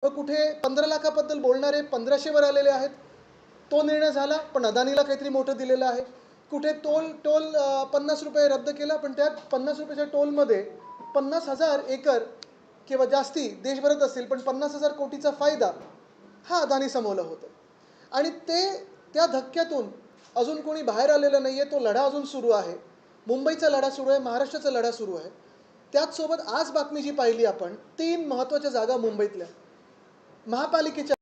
मग कुठे 15 लाखाबद्दल बोलणारे 1500 वर आलेले आहेत. तो निर्णय झाला, पण अदानीला काहीतरी मोठं दिलेलं आहे. कुठे टोल टोल ₹50 रद्द केला, पण त्यात ₹50च्या टोलमध्ये 50,000 एकर किंवा जास्ती देशभरात असेल, पण 50,000 कोटीचा फायदा हा अदानी समोरला होता. आणि त्या धक्क्यातून अजून कोणी बाहेर आलेलं नाहीये. तो लढा अजून सुरू आहे. मुंबईचा लढा सुरू आहे, महाराष्ट्राचा लढा सुरू आहे. त्याचसोबत आज बातमी जी पाहिली आपण, 3 महत्त्वाच्या जागा मुंबईतल्या महापालिकेच्या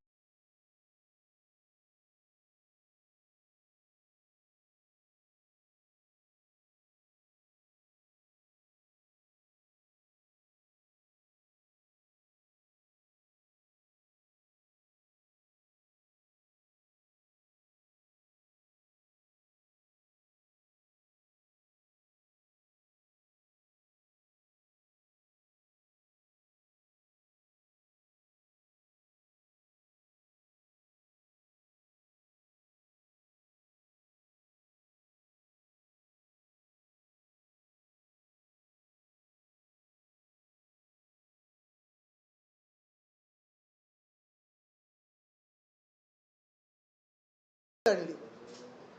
आणली.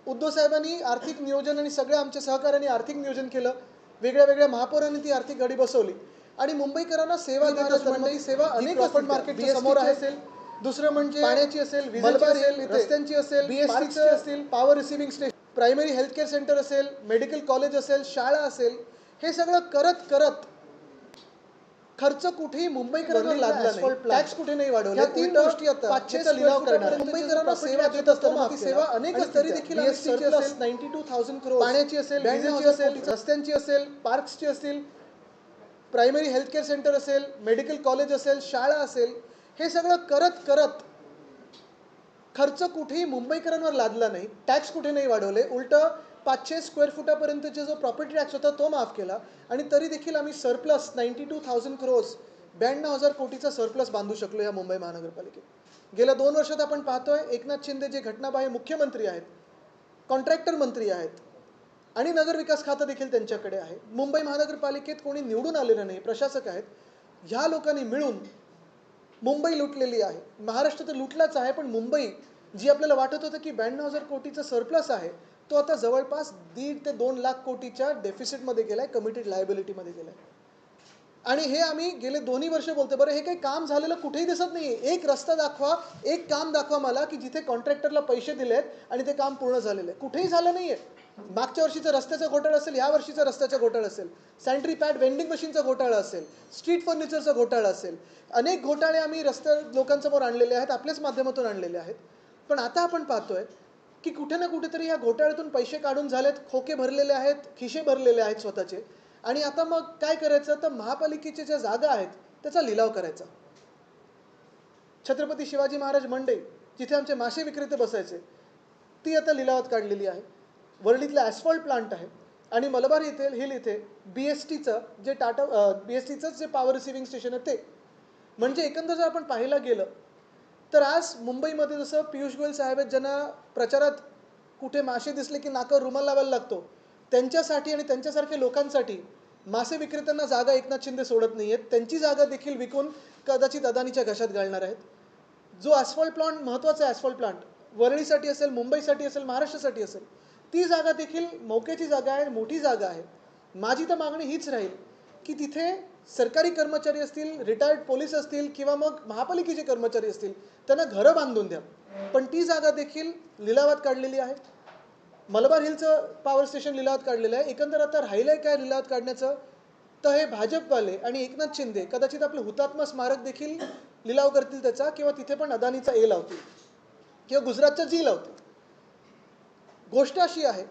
उद्धव साहेबांनी आर्थिक नियोजन आणि सगळ्या आमच्या सहकार्याने आर्थिक नियोजन केलं. वेगळ्या वेगळ्या महापौरांनी ती आर्थिक घडी बसवली आणि मुंबईकरांना सेवा देत मंडई सेवा अनेक प्रॉफिट मार्केटच्या समोर असेल. दुसरं म्हणजे पाण्याची असेल, विजेची असेल, रस्त्यांची असेल, बीएसटीची असेल, power receiving station, primary health care centre असेल, मेडिकल कॉलेज असेल, शाळा असेल, हे सगळं करत करत खर्च कुठेही मुंबईकरांना लादला नाही. टॅक्स कुठे नाही वाढवले. 3 गोष्टी आता 500चा लिलाव करणार. मुंबईकरांना सेवा देत असताना ती सेवा अनेक तरी देखील बीएसटीची असेल 92,000 करोड, पाण्याची असेल, विजेची असेल, रस्त्यांची असेल, पार्क्सची असेल, प्रायमरी हेल्थ केअर सेंटर असेल, मेडिकल कॉलेज असेल, शाळा असेल, हे सगळं करत करत खर्च कुठेही मुंबईकरांवर लादला नाही. टॅक्स कुठे नाही वाढवले. उलट 500 स्क्वेअर फुटापर्यंतचा जो प्रॉपर्टी टॅक्स होता तो माफ केला आणि तरी देखील आम्ही सरप्लस 92,000 करोड्स 92,000 कोटीचा सरप्लस बांधू शकलो या मुंबई महानगरपालिकेत. गेल्या 2 वर्षात आपण पाहतोय एकनाथ शिंदे जे घटनाबाह्य मुख्यमंत्री आहेत, कॉन्ट्रॅक्टर मंत्री आहेत आणि नगरविकास खातं देखील त्यांच्याकडे आहे. मुंबई महानगरपालिकेत कोणी निवडून आलेलं नाही, प्रशासक आहेत. ह्या लोकांनी मिळून मुंबई लुटलेली आहे. महाराष्ट्र तर लुटलाच आहे, पण मुंबई जी आपल्याला वाटत होतं की 92,000 कोटीचा सरप्लस आहे, तो आता जवळपास 1.5 ते 2 लाख कोटीच्या डेफिसिटमध्ये गेलाय, कमिटेड लायबिलिटीमध्ये गेलाय. आणि हे आम्ही गेले 2 वर्ष बोलतो. बरं, हे काही काम झालेलं कुठेही दिसत नाहीये. एक रस्ता दाखवा, एक काम दाखवा मला की जिथे कॉन्ट्रॅक्टरला पैसे दिलेत आणि ते काम पूर्ण झालेलं आहे. कुठेही झालं नाहीये. मागच्या वर्षीचा रस्त्याचा घोटाळा असेल, या वर्षीचा रस्त्याचा घोटाळा असेल, सॅनिटरी पॅड वेंडिंग मशीनचा घोटाळा असेल, स्ट्रीट फर्निचरचा घोटाळा असेल, अनेक घोटाळे आम्ही लोकांसमोर आणलेले आहेत, आपल्याच माध्यमातून आणलेले आहेत. पण आता आपण पाहतोय की कुठे ना कुठेतरी या घोटाळ्यातून पैसे काढून झालेत, खोके भरलेले आहेत, खिशे भरलेले आहेत स्वतःचे. आणि आता मग काय करायचं, तर महापालिकेच्या ज्या जागा आहेत त्याचा लिलाव करायचा. छत्रपती शिवाजी महाराज मंडई जिथे आमचे मासे विक्रेते बसायचे, ती आता लिलावात काढलेली आहे. वरळीतला ॲस्फॉल्ट प्लांट आहे आणि मलबार हिल इथे बीएसटीचं जे पॉवर रिसिव्हिंग स्टेशन आहे ते. म्हणजे एकंदर जर आपण पाहायला गेलं तर आज मुंबईमध्ये जसं पियुष गोयल साहेब आहेत, ज्यांना प्रचारात कुठे मासे दिसले की नाकावर रुमाल लावायला लागतो, त्यांच्यासाठी आणि त्यांच्यासारख्या लोकांसाठी मासे विक्रेत्यांना जागा एकनाथ शिंदे सोडत नाही आहेत. त्यांची जागा देखील विकून कदाचित अदानीच्या घशात घालणार आहेत. जो ॲस्फॉल्ट प्लांट महत्त्वाचा आहे, ॲस्फॉल्ट प्लांट वरळीसाठी असेल, मुंबईसाठी असेल, महाराष्ट्रासाठी असेल, ती जागा देखील मौक्याची जागा आहे, मोठी जागा आहे. माझी तर मागणी हीच राहील की तिथे सरकारी कर्मचारी असतील, रिटायर्ड पोलीस असतील किंवा मग महापालिकेचे कर्मचारी असतील, त्यांना घरं बांधून द्या. पण ती जागा देखील लिलावात काढलेली आहे. मलबार हिलचं पॉवर स्टेशन लिलावात काढलेलं आहे. एकंदर आता राहिलं आहे काय लिलावात काढण्याचं, तर हे भाजपवाले आणि एकनाथ शिंदे कदाचित आपलं हुतात्मा स्मारक देखील लिलाव करतील त्याचा, किंवा तिथे पण अदानीचा ए लावतील किंवा गुजरातचा जी लावतील. गोष्ट अशी आहे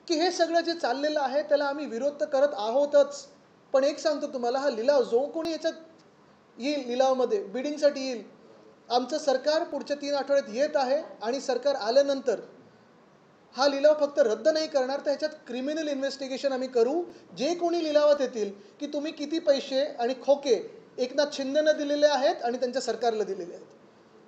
की हे सगळं जे चाललेलं आहे त्याला आम्ही विरोध तर करत आहोतच. पण एक सांगतो तुम्हाला, हा लिलाव जो कोणी याच्यात येईल, लिलावामध्ये बिडिंगसाठी येईल, आमचं सरकार पुढच्या 3 आठवड्यात येत आहे आणि सरकार आल्यानंतर हा लिलाव फक्त रद्द नाही करणार, तर ह्याच्यात क्रिमिनल इन्व्हेस्टिगेशन आम्ही करू. जे कोणी लिलावात येतील की तुम्ही किती पैसे आणि खोके एकनाथ शिंदेनं दिलेले आहेत आणि त्यांच्या सरकारला दिलेले आहेत.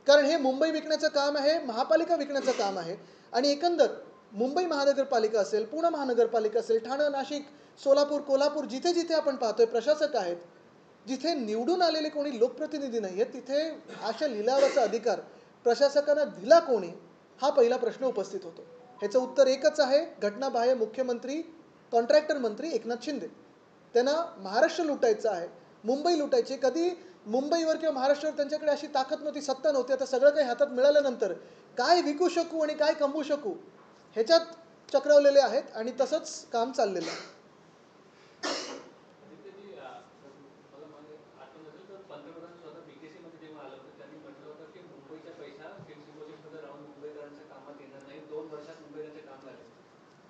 कारण हे मुंबई विकण्याचं काम आहे, महापालिका विकण्याचं काम आहे. आणि एकंदर मुंबई महानगरपालिका असेल, पुणे महानगरपालिका असेल, ठाणे, नाशिक, सोलापूर, कोल्हापूर, जिथे जिथे आपण पाहतोय प्रशासक आहेत, जिथे निवडून आलेले कोणी लोकप्रतिनिधी नाही आहेत तिथे अशा लिलावाचा अधिकार प्रशासकांना दिला कोणी, हा पहिला प्रश्न उपस्थित होतो. ह्याचं उत्तर एकच आहे, घटनाबाह्य मुख्यमंत्री, कॉन्ट्रॅक्टर मंत्री एकनाथ शिंदे. त्यांना महाराष्ट्र लुटायचं आहे, मुंबई लुटायची. कधी मुंबईवर किंवा महाराष्ट्रावर त्यांच्याकडे अशी ताकद नव्हती, सत्ता नव्हती. आता सगळं काही हातात मिळाल्यानंतर काय विकू शकू आणि काय कमवू शकू ह्याच्यात चक्रवलेले आहेत आणि तसंच काम चाललेलं आहे.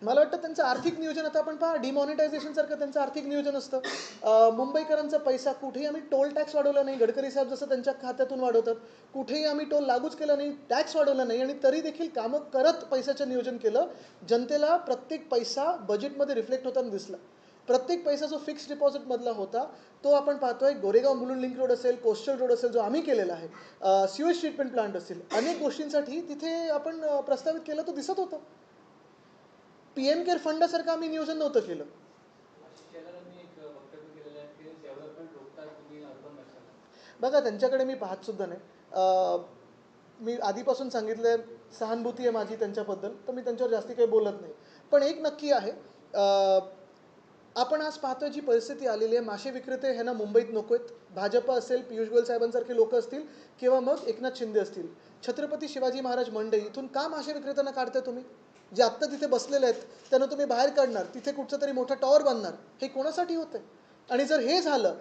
मला वाटतं त्यांचं आर्थिक नियोजन, आता आपण पहा डिमॉनिटायझेशनसारखं त्यांचं आर्थिक नियोजन असतं. मुंबईकरांचा पैसा कुठेही आम्ही टोल टॅक्स वाढवला नाही, गडकरी साहेब जसं त्यांच्या खात्यातून वाढवतात, कुठेही आम्ही टोल लागूच केला नाही, टॅक्स वाढवला नाही आणि तरी देखील कामं करत पैशाचं नियोजन केलं. जनतेला प्रत्येक पैसा बजेटमध्ये रिफ्लेक्ट होताना दिसला. प्रत्येक पैसा जो फिक्स्ड डिपॉझिटमधला होता तो आपण पाहतोय. गोरेगाव मुलुंड लिंक रोड असेल, कोस्टल रोड असेल जो आम्ही केलेला आहे, सिवेज ट्रीटमेंट प्लांट असतील, अनेक गोष्टींसाठी तिथे आपण प्रस्तावित केलं, तो दिसत होतं. PM केअर फंडासारखं आम्ही नियोजन नव्हतं केलं. बघा त्यांच्याकडे मी पाहत सुद्धा नाही. मी आधीपासून सांगितलंय सहानुभूती आहे माझी त्यांच्याबद्दल, तर मी त्यांच्यावर जास्ती काही बोलत नाही. पण एक नक्की आहे, आपण आज पाहतोय जी परिस्थिती आलेली आहे, मासे विक्रेते ह्यांना मुंबईत नको आहेत. भाजप असेल, पियुष गोयल साहेबांसारखे लोक असतील किंवा मग एकनाथ शिंदे असतील, छत्रपती शिवाजी महाराज मंडई इथून का मासे विक्रेत्यांना काढताय तुम्ही? जे आत्ता तिथे बसलेले आहेत त्यांना तुम्ही बाहेर काढणार, तिथे कुठचं तरी मोठा टॉवर बांधणार, हे कोणासाठी होतंय? आणि जर हे झालं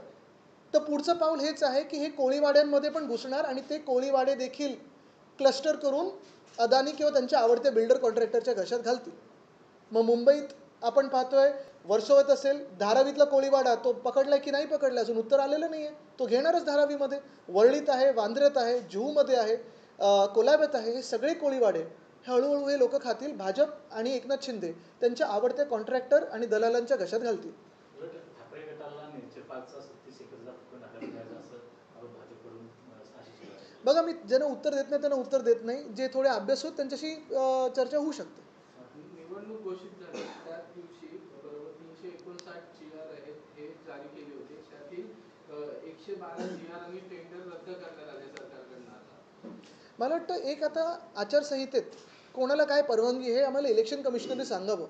तर पुढचं पाऊल हेच आहे की हे कोळीवाड्यांमध्ये पण घुसणार आणि ते कोळीवाडे देखील क्लस्टर करून अदानी किंवा त्यांच्या आवडत्या बिल्डर कॉन्ट्रॅक्टरच्या घशात घालतील. मग मुंबईत आपण पाहतोय वर्सोवत असेल, धारावीतला कोळीवाडा तो पकडलाय की नाही पकडला अजून उत्तर आलेलं नाही आहे. तो घेणारच धारावीमध्ये. वरळीत आहे, वांद्र्यात आहे, जुहूमध्ये आहे, कोलाब्यात आहे. हे सगळे कोळीवाडे हळूहळू हे लोक खातील. भाजप आणि एकनाथ शिंदे त्यांच्या आवडत्या कॉन्ट्रॅक्टर आणि दलालांच्या घशात घालतील. बघा मी ज्यांना उत्तर देत नाही त्यांना उत्तर देत नाही. जे थोडे अभ्यास होत त्यांच्याशी चर्चा होऊ शकते. निवडणूक घोषित झाली त्याच दिवशी बरोबर 359 GR आहेत हे जारी केले होते. त्यातील 112 GR आणि टेंडर रद्द करण्यात आले सरकारकडून. आता मला वाटतं एक आता आचारसंहितेत कोणाला काय परवानगी हे आम्हाला इलेक्शन कमिशनरने सांगावं.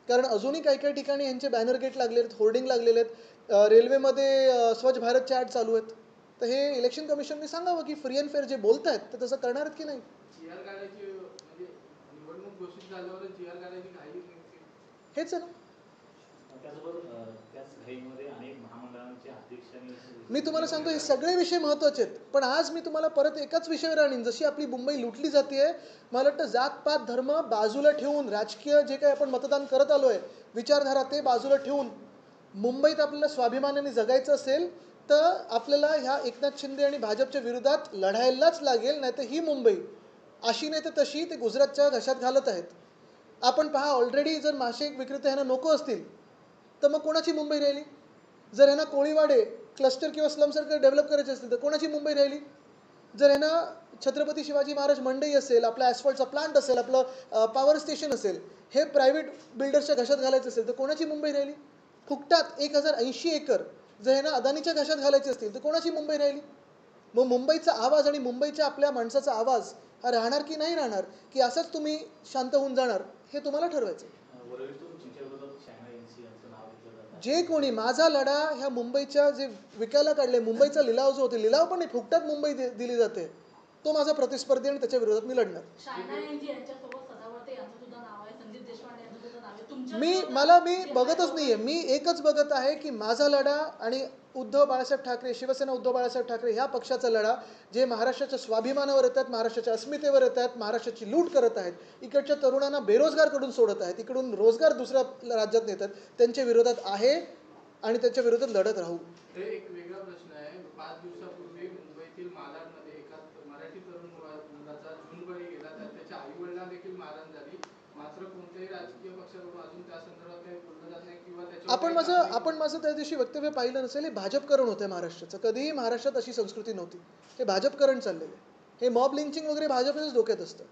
कारण अजूनही काही काही ठिकाणी यांचे बॅनर गेट लागलेले आहेत, होर्डिंग लागलेले आहेत, रेल्वेमध्ये स्वच्छ भारतचे ॲड चालू आहेत. तर हे इलेक्शन कमिशनने सांगावं की फ्री अँड फेअर जे बोलत आहेत तर तसं करणार आहेत की नाही. GR काढायची म्हणजे निवडणूक घोषित झाल्यावर GR काढायची घाई हेच आहे ना. मी तुम्हाला सांगतो हे सगळे विषय महत्त्वाचे आहेत. पण आज मी तुम्हाला परत एकाच विषयावर आणीन. जशी आपली मुंबई लुटली जाते, मला वाटतं जातपात धर्म बाजूला ठेवून राजकीय जे काही आपण मतदान करत आलो आहे, विचारधारा ते बाजूला ठेवून मुंबईत आपल्याला स्वाभिमानाने जगायचं असेल तर आपल्याला ह्या एकनाथ शिंदे आणि भाजपच्या विरोधात लढायलाच लागेल. नाही तर ही मुंबई अशी नाही तर तशी ते गुजरातच्या घशात घालत आहेत. आपण पहा ऑलरेडी जर मासे विक्रेते ह्यांना नको असतील तर मग कोणाची मुंबई राहिली? जर ह्यांना कोळीवाडे क्लस्टर किंवा स्लमसारखं डेव्हलप करायचे असतील तर कोणाची मुंबई राहिली? जर ह्यांना छत्रपती शिवाजी महाराज मंडई असेल, आपला ॲस्फॉल्टचा प्लांट असेल, आपलं पॉवर स्टेशन असेल, हे प्रायव्हेट बिल्डर्सच्या घशात घालायचं असेल तर कोणाची मुंबई राहिली? फुकटात 1080 एकर जर ह्यांना अदानीच्या घशात घालायचे असतील तर कोणाची मुंबई राहिली? मग मुंबईचा आवाज आणि मुंबईच्या आपल्या माणसाचा आवाज हा राहणार की नाही राहणार, की असंच तुम्ही शांत होऊन जाणार, हे तुम्हाला ठरवायचं. जे कोणी माझा लढा ह्या मुंबईच्या जे विकायला काढले, मुंबईचा लिलाव जो होते, लिलाव पण नाही फुकटात मुंबई दिली जाते, तो माझा प्रतिस्पर्धी आणि त्याच्या विरोधात मी लढणार. मी बघतच नाहीये. मी एकच बघत आहे की माझा लढा आणि उद्धव बाळासाहेब ठाकरे, शिवसेना उद्धव बाळासाहेब ठाकरे ह्या पक्षाचा लढा, जे महाराष्ट्राच्या स्वाभिमानावर येतात, महाराष्ट्राच्या अस्मितेवर येतात, महाराष्ट्राची लूट करत आहेत, इकडच्या तरुणांना बेरोजगार कडून सोडत आहेत, इकडून रोजगार दुसऱ्या राज्यात नेतात, त्यांच्या विरोधात आहे आणि त्याच्या विरोधात लढत राहू. एक वेगळा प्रश्न आहे. 5 दिवसापूर्वी मुंबईतील मालाडमध्ये एका मराठी तरुण मुलाचा जूनबळी गेला, त्याच्या आई वडिलांना देखील मारहाण झाली. मात्र कोणत्याही राजकीय पक्षाकडून अजून त्या संदर्भात काही बोललं जात नाही किंवा आपण माझं त्या दिवशी वक्तव्य पाहिलं नसेल. हे भाजपकरण होतं महाराष्ट्राचं. कधीही महाराष्ट्रात अशी संस्कृती नव्हती. हे भाजपकरण चाललेलं. हे मॉब लिंचिंग वगैरे भाजपच्याच डोक्यात असतं.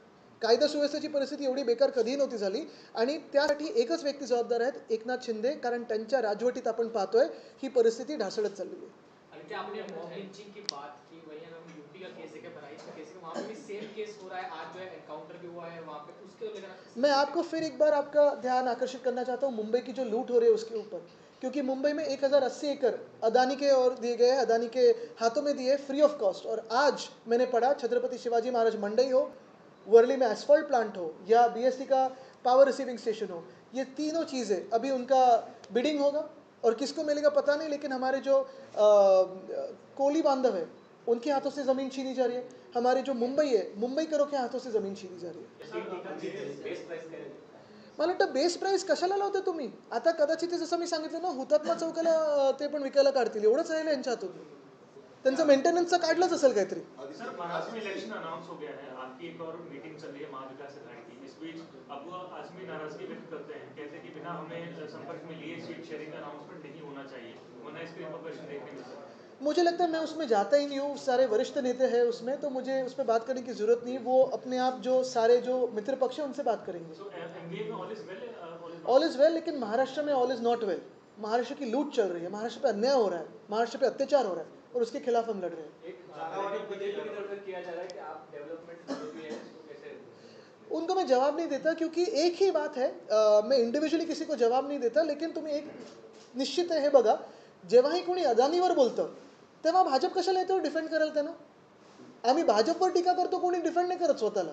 कायदा सुव्यवस्थेची परिस्थिती एवढी बेकार कधीही नव्हती झाली आणि त्यासाठी एकच व्यक्ती जबाबदार आहेत, एकनाथ शिंदे. कारण त्यांच्या राजवटीत आपण पाहतोय ही परिस्थिती ढासळत चाललेली आहे. क्या आपने मॉब लिंचिंग की बात की, वहीं अगर हम यूपी का केस है, क्या बहराइच का केस है, वहाँ पे भी सेम केस हो रहा है, आज जो है एनकाउंटर भी हुआ है वहाँ पे, उसको लेकर मैं आपको फिर एक बार आपका ध्यान आकर्षित करना चाहता हूँ मुंबई की जो लूट हो रही है उसके ऊपर, क्योंकि मुंबई में 1080 एकड़ अदानी के और दिए गए, अदानी के हाथों में दिए फ्री ऑफ कॉस्ट। और आज मैंने पढ़ा छत्रपति शिवाजी महाराज मंडई हो, वर्ली में एसफॉल्ट प्लांट हो, या बीएसटी का पावर रिसीविंग स्टेशन हो, ये तीनों चीज़ें अभी उनका बिडिंग होगा और किसको मिलेगा पता नहीं, लेकिन हमारे जो कोली बांधव है उनके हाथों से ज़मीन छीनी जा रही है, हमारे जो मुंबई है मुंबई करों के हाथों से ज़मीन छीनी जा रही है। मला वाटतं बेस प्राईस कशाला लावता तुम्ही? आता कदाचित ते जसं मी सांगितलं ना, हुतात्मा चौकाला ते पण विकायला काढतील, एवढंच राहिलं यांच्या हातून. त्यांचं मेंटेनन्सचं काढलंच असेल काहीतरी. सर, महाराष्ट्र में इलेक्शन अनाउंस हो गया है, आपकी एक और मीटिंग चल रही है महाविकास अघाड़ी की। इस बीच अब वो आजमी नाराजगी व्यक्त करते हैं, कहते हैं कि बिना हमें संपर्क में लिए सीट शेयरिंग का अनाउंसमेंट नहीं होना चाहिए, वरना इसके रिपरकशन देखने मिलते हैं। मुझे लगता है मैं उसमें जाता ही नहीं हूँ, सारे वरिष्ठ नेता हैं उसमें, तो मुझे उस पर बात करने की ज़रूरत नहीं। वो अपने आप जो सारे जो मित्र पक्ष हैं उनसे बात करेंगे। सो एमबीए में all is well, all is well, लेकिन महाराष्ट्र में all is not well. Maharashtra की लूट चल रही है, महाराष्ट्र पे अन्याय हो रहा है, महाराष्ट्र पे अत्याचार हो रहा है, और उसके खिलाफ हम लड़ रहे हैं। एक जागावारी बीजेपी की तरफ से किया जा रहा है कि आप डेवलपमेंट विरोधी है, इसको कैसे? उनको मैं जवाब नहीं देता, क्योंकि एक ही बात है, मैं इंडिव्हिज्युअली किसी को जवाब नाही देता, लेकिन तुम्ही एक निश्चित आहे हे बघा, जेव्हाही कोणी अदानीवर बोलतं तेव्हा भाजप कशाला येतो डिफेंड करायला त्यांना? आम्ही भाजपवर टीका करतो, कोणी डिफेंड नाही करत स्वतःला.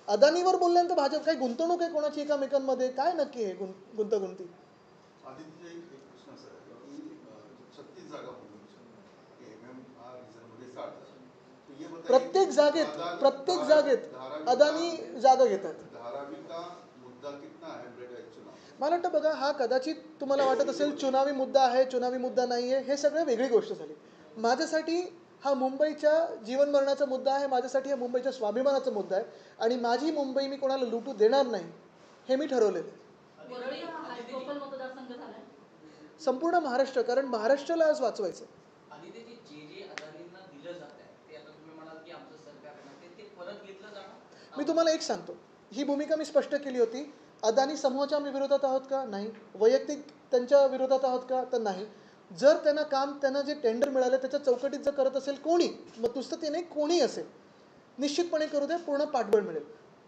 अदानीवर बोलल्यानंतर भाजप काही गुंतवणूक आहे कोणाची एकामेकांमध्ये, काय नक्की आहे गुंतागुंती? आदित्य, एक प्रश्न असा आहे की 36 जागा होती, MMR रिझर्वमध्ये 60 तो ये बताइए, प्रत्येक जागेत अदानी जागा घेतात. धारावी का मुद्दा कितना है ब्रेड चुनाव? मला वाटतं बघा, हा कदाचित तुम्हाला वाटत असेल चुनावी मुद्दा आहे, चुनावी मुद्दा नाही आहे, हे सगळं वेगळी गोष्ट झाली. माझ्यासाठी हा मुंबईच्या जीवन मरणाचा मुद्दा आहे, माझ्यासाठी हा मुंबईच्या स्वाभिमानाचा मुद्दा आहे, आणि माझी मुंबई मी कोणाला लुटू देणार नाही हे मी ठरवलेलं आहे. वरळी हा हायप्रोफाईल मतदारसंघ झालाय. संपूर्ण महाराष्ट्र, कारण महाराष्ट्राला आज वाचवायचं. आणि ते जे अदानींना दिलं जात आहे ते आता तुम्ही म्हणाल की आमचं सरकार आहे ते परत घेतलं जाणार. मी तुम्हाला एक सांगतो, ही भूमिका मी स्पष्ट केली होती. अदानी समूहाच्या आम्ही विरोधात आहोत का? नाही. वैयक्तिक त्यांच्या विरोधात आहोत का? तर नाही. जर त्यांना काम, त्यांना जे टेंडर मिळालं त्याच्या चौकटीत जर करत असेल कोणी, मग नुसतं ते नाही, कोणी असेल, निश्चितपणे करू दे, पूर्ण पाठबळ मिळेल.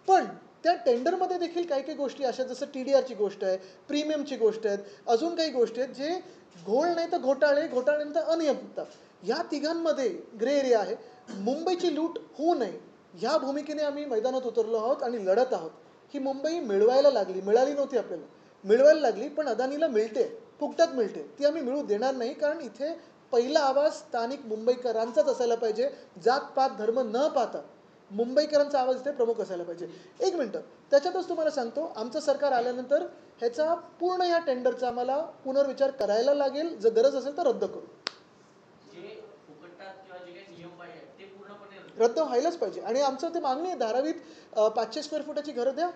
पण त्या टेंडरमध्ये देखील काही काही गोष्टी अशा, जसं TDRची गोष्ट आहे, प्रीमियमची गोष्ट आहेत, अजून काही गोष्टी आहेत, जे घोळ नाही तर घोटाळे, घोटाळ्यानंतर अनियमितता, या तिघांमध्ये ग्रे एरिया आहे. मुंबईची लूट होऊ नये ह्या भूमिकेने आम्ही मैदानात उतरलो आहोत आणि लढत आहोत. ही मुंबई मिळवायला लागली, मिळाली नव्हती आपल्याला, मिळवायला लागली, पण अदानीला मिळते, फुकटात मिळते, ती आम्ही मिळू देणार नाही. कारण इथे पहिला आवाज स्थानिक मुंबईकरांचाच असायला पाहिजे, जातपात धर्म न पाहता मुंबईकरांचा आवाज इथे प्रमुख असायला पाहिजे. एक मिनटं, त्याच्यातच तुम्हाला सांगतो, आमचं सरकार आल्यानंतर ह्याचा पूर्ण या टेंडरचा आम्हाला पुनर्विचार करायला लागेल, जर गरज असेल तर रद्द करू. जे फुकटात किंवा जे काही नियम पाहिजे ते पूर्णपणे रद्द व्हायलाच पाहिजे. आणि आमचं ते मागणी आहे, धारावीत 500 स्क्वेअर फुटाची घरं द्या,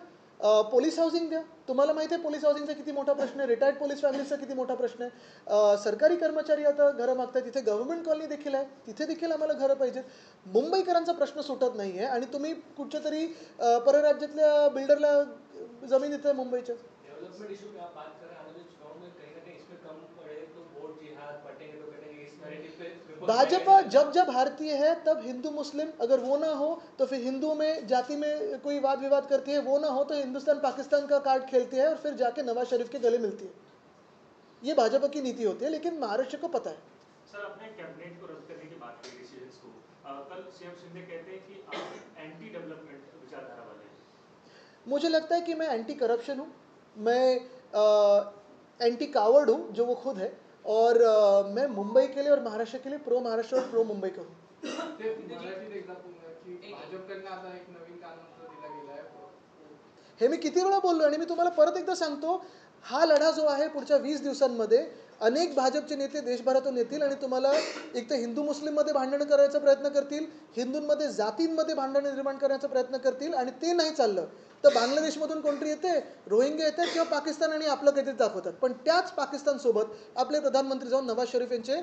पोलीस हाऊसिंग द्या. तुम्हाला माहिती आहे पोलीस हाऊसिंगचा किती मोठा प्रश्न आहे, रिटायर्ड पोलीस फॅमिलीचा किती मोठा प्रश्न आहे. सरकारी कर्मचारी आता घरं मागतात, तिथे गव्हर्नमेंट कॉलनी देखील आहे, तिथे देखील आम्हाला घरं पाहिजेत. मुंबईकरांचा प्रश्न सुटत नाही आहे, आणि तुम्ही कुठच्या तरी परराज्यातल्या बिल्डरला जमीन देताय मुंबईच्या. डेवलपमेंट इशू पे आप बात कर रहे हैं, आने वाले चुनाव में कहीं ना कहीं इसमें कम पड़े तो वोट जिहाद बटेंगे तो कटेंगे, इस नैरेटिव पे भाजपा जब भारतीय है तब हिंदू मुस्लिम, अगर वो ना हो तो फिर हिंदुओं में जाति में कोई वाद विवाद करती है, वो ना हो तो हिंदुस्तान पाकिस्तान का कार्ड खेलती है और फिर जाके नवाज शरीफ के गले मिलती है. ये भाजपा की नीति होती है, लेकिन महाराष्ट्र को पता है. सर, आपने कैबिनेट को रद्द करने की बात की, डिसीजंस को, कल सीएम शिंदे कहते हैं कि आप एंटी डेवलपमेंट विचारधारा वाले हैं. मुझे लगता है कि मैं एंटी करप्शन हूँ, मैं एंटी कावर्ड हूँ जो वो खुद है, और मैं मुंबई के लिए और महाराष्ट्र के लिए प्रो महाराष्ट्र और प्रो मुंबई का हूँ. ते मराठीत एकदा पुन्हा की भाजपकडनं आता एक नवीन कानून दिला गेला आहे. हे मी किती वेळा बोललो, आणि मी तुम्हाला परत एकदा सांगतो, हा लढा जो आहे पुढच्या 20 दिवसांमध्ये अनेक भाजपचे नेते देशभरातून येतील, आणि तुम्हाला एक तर हिंदू मुस्लिममध्ये भांडण करायचा प्रयत्न करतील, हिंदूंमध्ये जातींमध्ये भांडण निर्माण करण्याचा प्रयत्न करतील, आणि ते नाही चाललं तर बांगलादेशमधून कोणतरी येते, रोहिंग्या येतात, किंवा पाकिस्तान आणि आपलं काहीतरी दाखवतात. पण त्याच पाकिस्तानसोबत आपले प्रधानमंत्री जाऊन नवाज शरीफ यांचे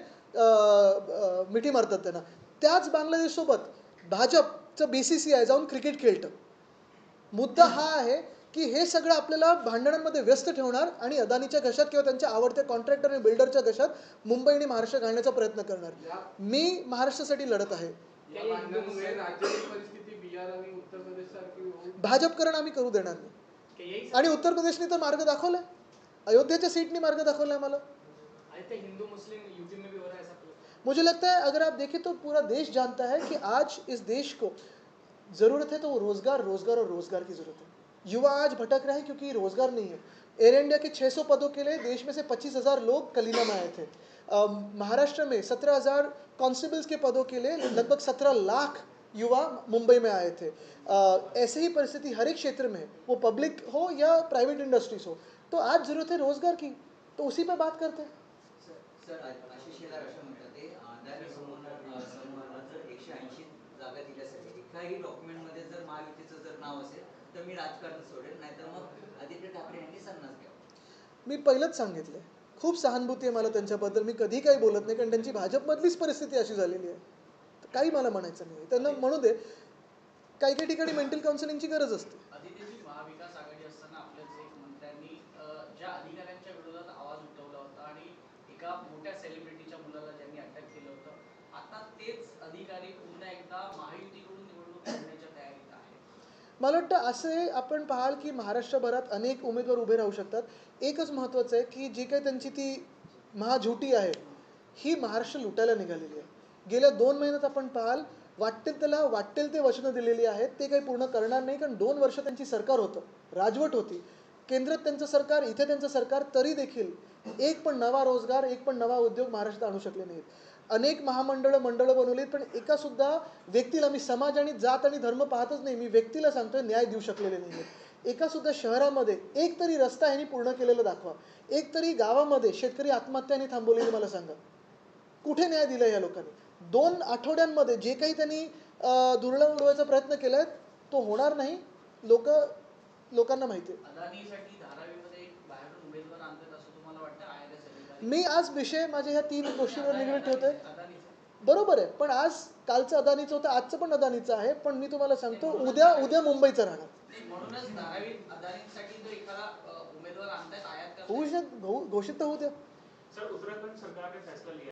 मिठी मारतात त्यांना. त्याच बांगलादेशसोबत भाजपचं BCCI जाऊन क्रिकेट खेळतं. मुद्दा हा आहे की हे सगळं आपल्याला भांडणांमध्ये व्यस्त ठेवणार आणि अदानीच्या घशात किंवा त्यांच्या आवडत्या कॉन्ट्रॅक्टर आणि बिल्डरच्या घशात मुंबई आणि महाराष्ट्र घालण्याचा प्रयत्न करणार. मी महाराष्ट्रासाठी लढत आहे. या भांडणामुळे राज्याची परिस्थिती बिहार आणि उत्तर प्रदेश सारखी होऊ भाजपकरण आम्ही करू देणार नाही. कि यही आणि उत्तर प्रदेशने तर मार्ग दाखवलाय, अयोध्याच्या सीटनी मार्ग दाखवलाय मला. आदित्य हिंदू मुस्लिम यूपी में भी हो रहा है ऐसा कुछ? मुझे लगता है अगर आप देखें तो पूरा देश जानता है कि आज इस देश को ज़रूरत है तो वो रोज़गार रोज़गार और रोज़गार की ज़रूरत है. युवा आज भटक रहे हैं क्योंकि रोज़गार नहीं है. एयर इंडिया के 600 पदों के लिए देश में से 25,000 लोग कलीना में आए थे. महाराष्ट्र में 17,000 कांस्टेबल्स के पदों के लिए लगभग 17 लाख युवा मुंबई में आए थे. ऐसे ही परिस्थिति हर एक क्षेत्र में है, वो पब्लिक हो या प्राइवेट इंडस्ट्रीज हो. तो आज ज़रूरत है रोज़गार की, तो उसी पे बात करते हैं. सर आशिष शेलार असं म्हणतात ते अदानी समूहाला जर 180 जागा दिल्यासाठी एकाही डॉक्युमेंटमध्ये जर महायुतीचं जर नाव असेल तर मी राजकारण सोडेल, नाहीतर मग आदित्य ठाकरे यांनी संन्यास घ्यावा. मी पहिलंच सांगितलं, खूप सहानुभूती आहे मला त्यांच्याबद्दल. मी कधी काही बोलत नाही, कारण त्यांची भाजपमधलीच परिस्थिती अशी झालेली आहे. तर काही मला म्हणायचं नाही. त्यांना म्हणू दे, काही काही ठिकाणी मेंटल काउन्सिलिंगची गरज असते. आदित्यजी, महाविकास आघाडी असताना आपल्याच एक मंत्र्यांनी ज्या अधिकाऱ्यांच्या विरोधात आवाज उठवला होता आणि एका मोठ्या सेलिब्रिटीच्या मुलाला ज्यांनी अटक केलं होतं, आता तेच अधिकारी पुन्हा एकदा महायुतीकडून निवडणूक लढण्याच्या तयारीत आहेत. मला वाटतं असे आपण पाहाल की महाराष्ट्रभरात अनेक उमेदवार उभे राहू शकतात. एकच महत्त्वाचं आहे की जी काही त्यांची ती महाझुटी आहे ही महाराष्ट्र लुटायला निघालेली आहे. गेल्या 2 महिन्यात आपण पाहाल, वाटेल ते वचनं दिलेली आहेत, ते काही पूर्ण करणार नाही. कारण 2 वर्ष त्यांची सरकार होतं, राजवट होती, केंद्रात त्यांचं सरकार, इथे त्यांचं सरकार, तरी देखील एक पण नवा रोजगार, एक पण नवा उद्योग महाराष्ट्रात आणू शकले नाहीत. अनेक मंडळं बनवलीत, पण एकासुद्धा व्यक्तीला, मी समाज आणि जात आणि धर्म पाहतच नाही, मी व्यक्तीला सांगतोय, न्याय देऊ शकलेले नाही आहेत. एकासुद्धा शहरामध्ये एक तरी रस्ता ह्यांनी पूर्ण केलेला दाखवा. एक तरी गावामध्ये शेतकरी आत्महत्याने थांबवलेली मला सांगा. कुठे न्याय दिला या लोकांनी? 2 आठवड्यांमध्ये जे काही त्यांनी धुरळा उडवायचा प्रयत्न केलाय तो होणार नाही. लोकांना माहिती आहे. अदानीसाठी धारावीमध्ये एक बाहेरून उमेदवार आणतात असं तुम्हाला वाटतं? IRS अधिकारी मी आज विषय माझ्या ह्या 3 गोष्टींवर निगडीत ठेवतोय. अदानीचं बरोबर आहे, पण आज कालचं अदानीचं होतं, आजचं पण अदानीचं आहे. पण मी तुम्हाला सांगतो, उद्या मुंबईचं राहणार. नाही, म्हणूनच धारावी अदानीसाठी जो एखादा उमेदवार आणतायत आयात करतायत. घोषित तर होऊ द्या. सर उत्तराखंड सरकार ने फैसला लिया